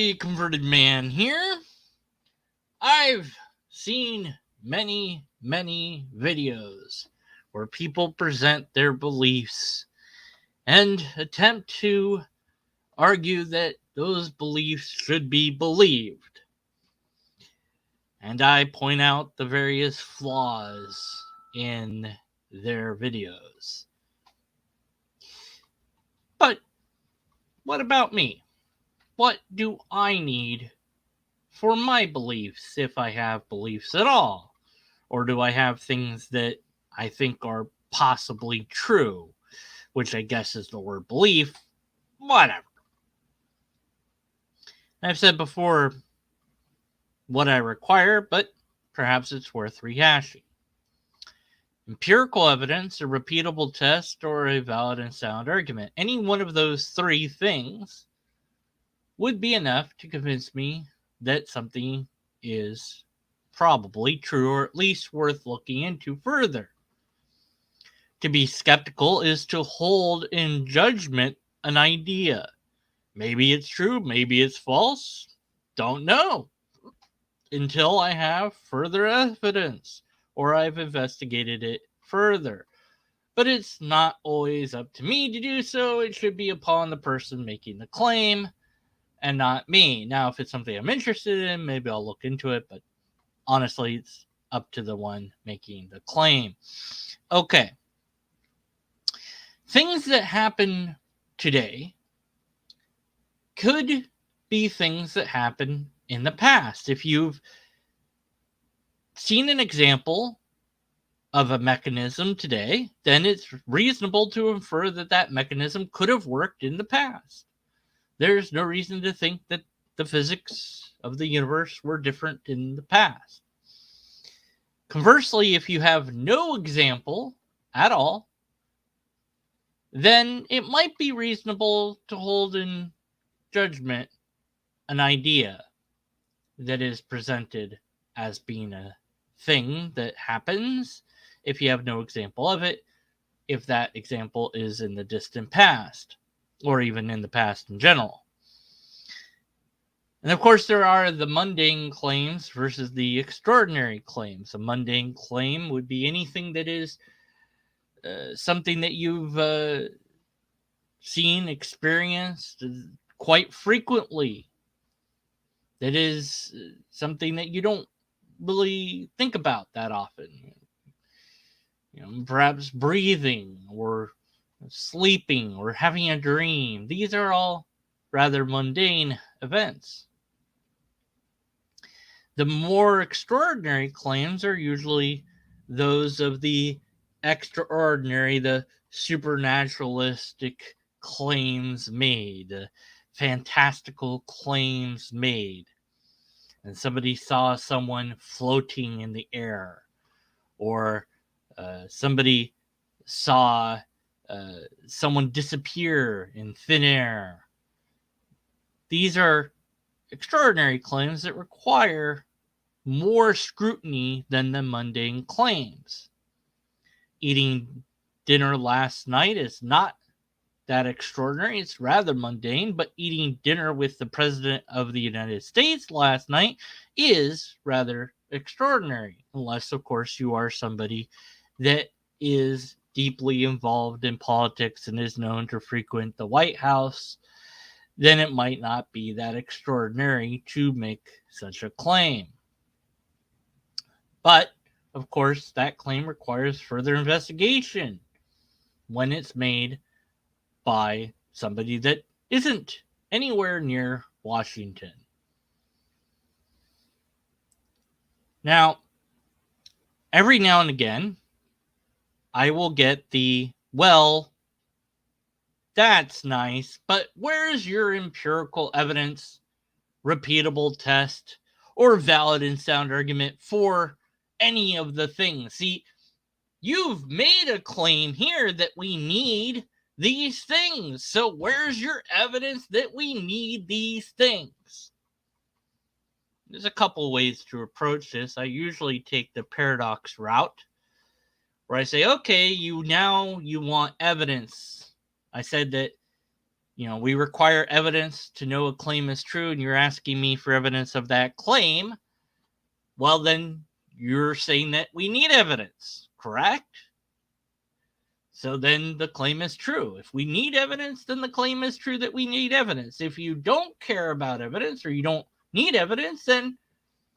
newly converted man here. I've seen many videos where people present their beliefs and attempt to argue that those beliefs should be believed. And I point out the various flaws in their videos. But what about me? What do I need for my beliefs, if I have beliefs at all? Or do I have things that I think are possibly true, which I guess is the word belief? Whatever. I've said before what I require, but perhaps it's worth rehashing. Empirical evidence, a repeatable test, or a valid and sound argument. Any one of those three things would be enough to convince me that something is probably true, or at least worth looking into further. To be skeptical is to hold in judgment an idea. Maybe it's true, maybe it's false. Don't know until I have further evidence or I've investigated it further. But it's not always up to me to do so. It should be upon the person making the claim and not me. Now, if it's something I'm interested in, maybe I'll look into it, but honestly, it's up to the one making the claim. Okay. Things that happen today could be things that happen in the past. If you've seen an example of a mechanism today, then it's reasonable to infer that that mechanism could have worked in the past. There's no reason to think that the physics of the universe were different in the past. Conversely, if you have no example at all, then it might be reasonable to hold in judgment an idea that is presented as being a thing that happens if you have no example of it, if that example is in the distant past, or even in the past in general. And of course, there are the mundane claims versus the extraordinary claims. A mundane claim would be anything that is something that you've seen, experienced quite frequently. That is something that you don't really think about that often. Perhaps breathing or sleeping or having a dream. These are all rather mundane events. The more extraordinary claims are usually those of the extraordinary, the supernaturalistic claims made, the fantastical claims made. And somebody saw someone floating in the air, or somebody saw someone disappear in thin air. These are extraordinary claims that require more scrutiny than the mundane claims. Eating dinner last night is not that extraordinary. It's rather mundane, but eating dinner with the President of the United States last night is rather extraordinary, unless, of course, you are somebody that is deeply involved in politics and is known to frequent the White House. Then it might not be that extraordinary to make such a claim. But, of course, that claim requires further investigation when it's made by somebody that isn't anywhere near Washington. Now, every now and again, I will get the, well, that's nice, but where's your empirical evidence, repeatable test, or valid and sound argument for any of the things? See, you've made a claim here that we need these things. So where's your evidence that we need these things? There's a couple ways to approach this. I usually take the paradox route, where I say, okay, you want evidence. I said that we require evidence to know a claim is true, and you're asking me for evidence of that claim. Well, then you're saying that we need evidence, correct? So then the claim is true. If we need evidence, then the claim is true that we need evidence. If you don't care about evidence or you don't need evidence, then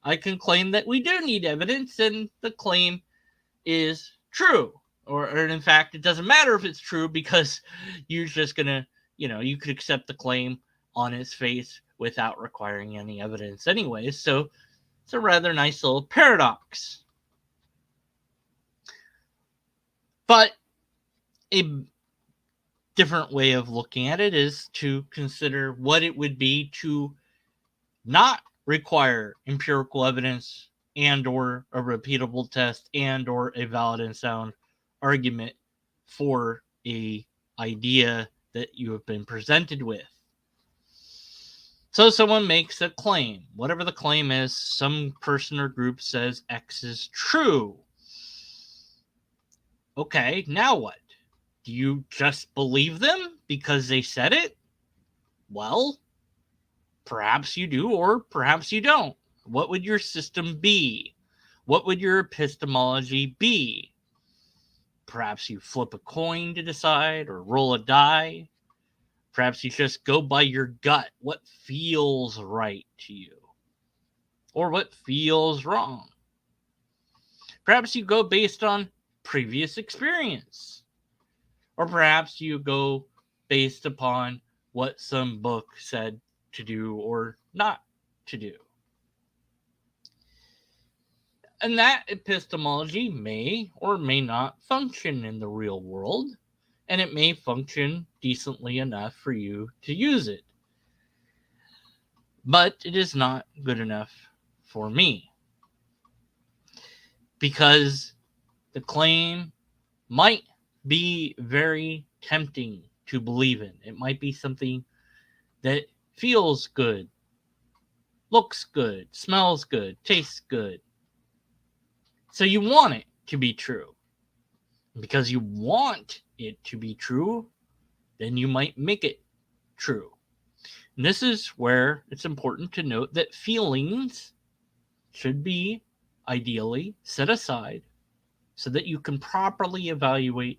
I can claim that we do need evidence and the claim is true. Or in fact, it doesn't matter if it's true because you're just going to, you could accept the claim on its face without requiring any evidence anyway. So it's a rather nice little paradox. But a different way of looking at it is to consider what it would be to not require empirical evidence and or a repeatable test and or a valid and sound argument for a idea that you have been presented with. So someone makes a claim. Whatever the claim is, some person or group says X is true. Okay, now what? Do you just believe them because they said it? Well, perhaps you do, or perhaps you don't. What would your system be? What would your epistemology be? Perhaps you flip a coin to decide, or roll a die. Perhaps you just go by your gut, what feels right to you, or what feels wrong. Perhaps you go based on previous experience, or perhaps you go based upon what some book said to do or not to do. And that epistemology may or may not function in the real world, and it may function decently enough for you to use it. But it is not good enough for me. Because the claim might be very tempting to believe in. It might be something that feels good, looks good, smells good, tastes good. So you want it to be true. Because you want it to be true, then you might make it true. And this is where it's important to note that feelings should be ideally set aside so that you can properly evaluate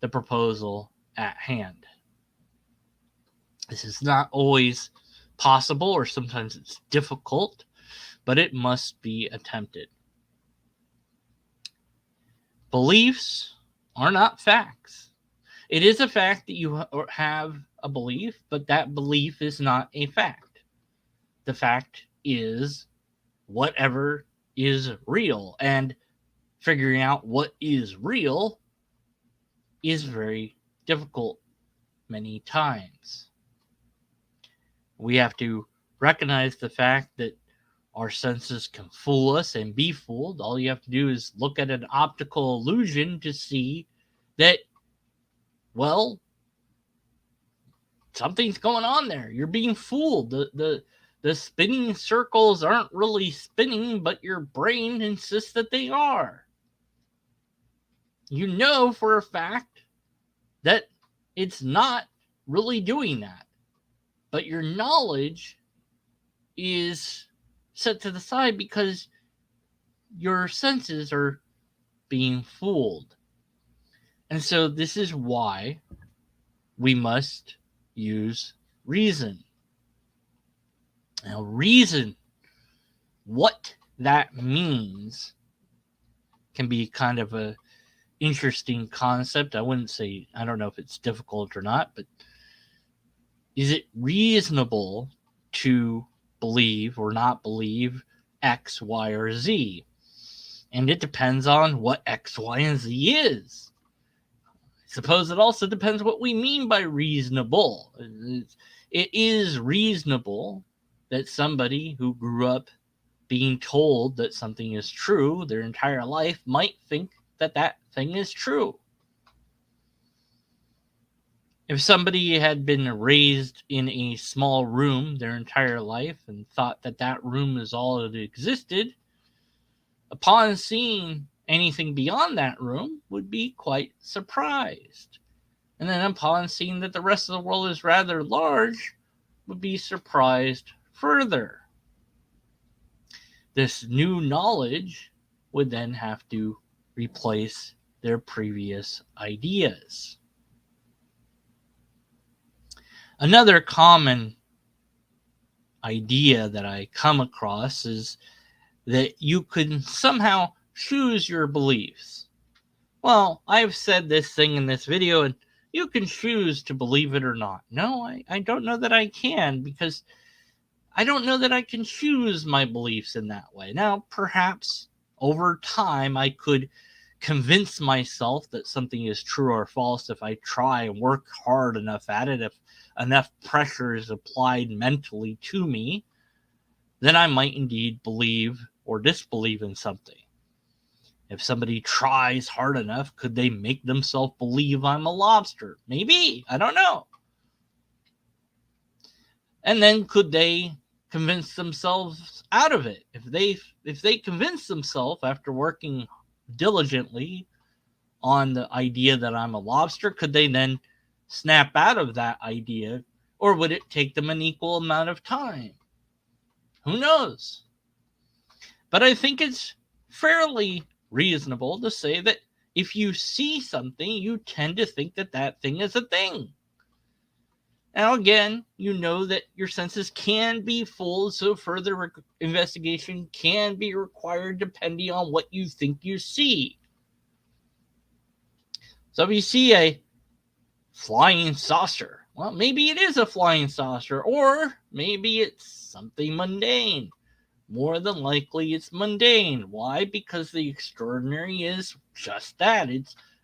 the proposal at hand. This is not always possible, or sometimes it's difficult, but it must be attempted. Beliefs are not facts. It is a fact that you have a belief, but that belief is not a fact. The fact is whatever is real, and figuring out what is real is very difficult many times. We have to recognize the fact that our senses can fool us and be fooled. All you have to do is look at an optical illusion to see that, well, something's going on there. You're being fooled. The spinning circles aren't really spinning, but your brain insists that they are. You know for a fact that it's not really doing that, but your knowledge is set to the side because your senses are being fooled. And so this is why we must use reason. Now, reason, what that means, can be kind of a interesting concept. I wouldn't say, I don't know if it's difficult or not, but is it reasonable to believe or not believe X, Y, or Z? And it depends on what X, Y, and Z is. I suppose it also depends what we mean by reasonable. It is reasonable that somebody who grew up being told that something is true their entire life might think that that thing is true. If somebody had been raised in a small room their entire life and thought that that room is all that existed, upon seeing anything beyond that room would be quite surprised. and then upon seeing that the rest of the world is rather large, would be surprised further. This new knowledge would then have to replace their previous ideas. Another common idea that I come across is that you can somehow choose your beliefs. Well, I've said this thing in this video, and you can choose to believe it or not. No, I don't know that I can, because I don't know that I can choose my beliefs in that way. Now, perhaps over time I could convince myself that something is true or false if I try and work hard enough at it, if enough pressure is applied mentally to me, then I might indeed believe or disbelieve in something. If somebody tries hard enough, could they make themselves believe I'm a lobster? Maybe. I don't know. And then could they convince themselves out of it? If they convince themselves after working diligently on the idea that I'm a lobster, could they then snap out of that idea, or would it take them an equal amount of time? Who knows? But I think it's fairly reasonable to say that if you see something, you tend to think that that thing is a thing. Now, again, you know that your senses can be fooled, so further investigation can be required depending on what you think you see. So if you see a flying saucer, well, maybe it is a flying saucer, or maybe it's something mundane. More than likely it's mundane. Why? Because the extraordinary is just that.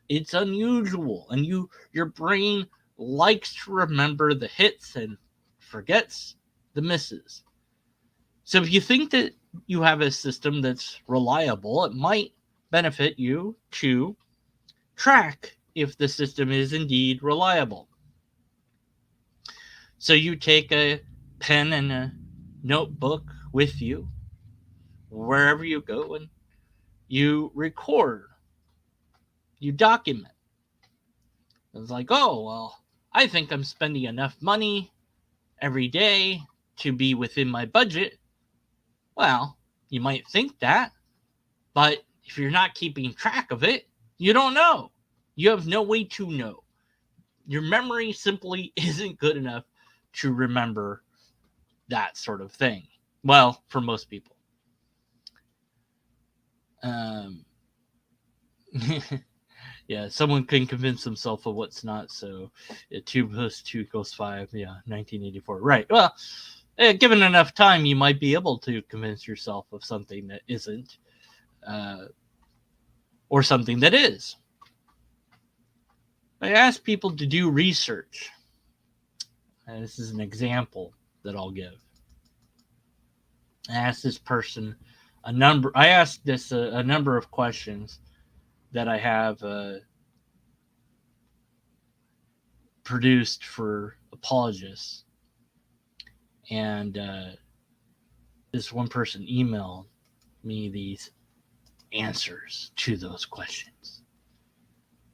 It's unusual, and your brain likes to remember the hits and forgets the misses. So if you think that you have a system that's reliable, it might benefit you to track if the system is indeed reliable. So you take a pen and a notebook with you wherever you go, and you record, you document. It's like, oh, well, I think I'm spending enough money every day to be within my budget. Well, you might think that, but if you're not keeping track of it, you don't know. You have no way to know. Your memory simply isn't good enough to remember that sort of thing. Well, for most people. Yeah, someone can convince themselves of what's not. So 2 plus 2 equals 5. Yeah, 1984. Right. Well, given enough time, you might be able to convince yourself of something that isn't, or something that is. I ask people to do research. And this is an example that I'll give. I asked this person a number of questions that I have produced for apologists. And this one person emailed me these answers to those questions.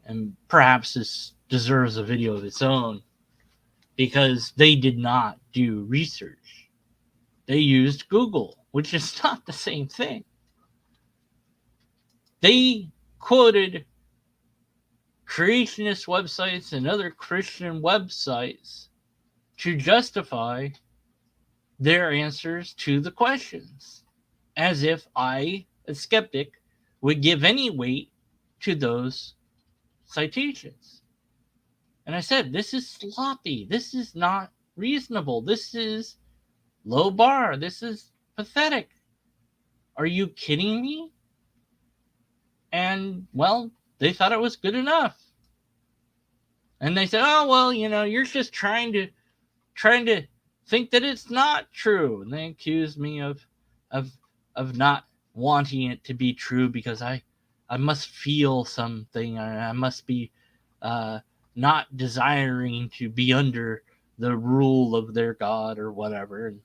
And perhaps this deserves a video of its own, because they did not do research. They used Google, which is not the same thing. They quoted creationist websites and other Christian websites to justify their answers to the questions, as if I, a skeptic, would give any weight to those citations. And I said, this is sloppy. This is not reasonable. This is low bar. This is pathetic. Are you kidding me? And, well, they thought it was good enough. And they said, oh, well, you're just trying to think that it's not true. And they accused me of not wanting it to be true because I must feel something. I must be not desiring to be under the rule of their God or whatever. And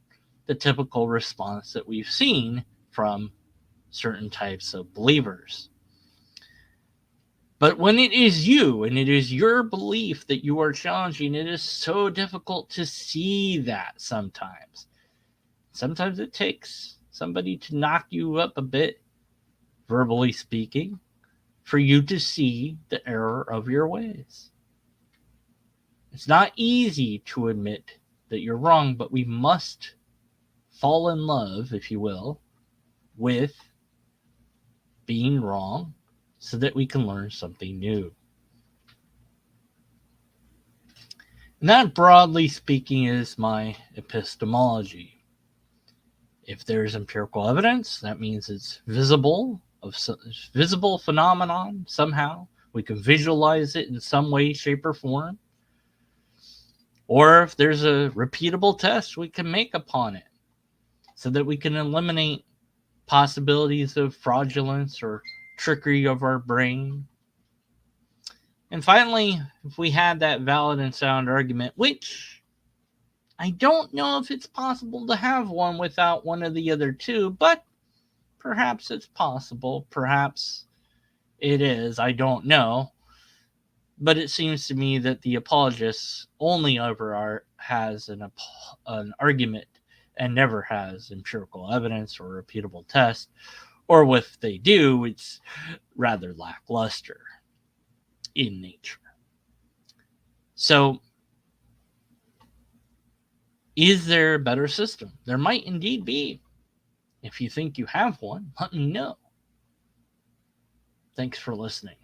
the typical response that we've seen from certain types of believers. But when it is you and it is your belief that you are challenging, it is so difficult to see that sometimes. Sometimes it takes somebody to knock you up a bit, verbally speaking, for you to see the error of your ways. It's not easy to admit that you're wrong, but we must fall in love, if you will, with being wrong so that we can learn something new. And that, broadly speaking, is my epistemology. If there's empirical evidence, that means it's visible, visible phenomenon somehow. We can visualize it in some way, shape, or form. Or if there's a repeatable test we can make upon it so that we can eliminate possibilities of fraudulence or trickery of our brain. And finally, if we had that valid and sound argument, which I don't know if it's possible to have one without one of the other two, but perhaps it's possible. Perhaps it is. I don't know. But it seems to me that the apologist only ever has an argument and never has empirical evidence or repeatable test. Or if they do, it's rather lackluster in nature. So, is there a better system? There might indeed be. If you think you have one, let me know. Thanks for listening.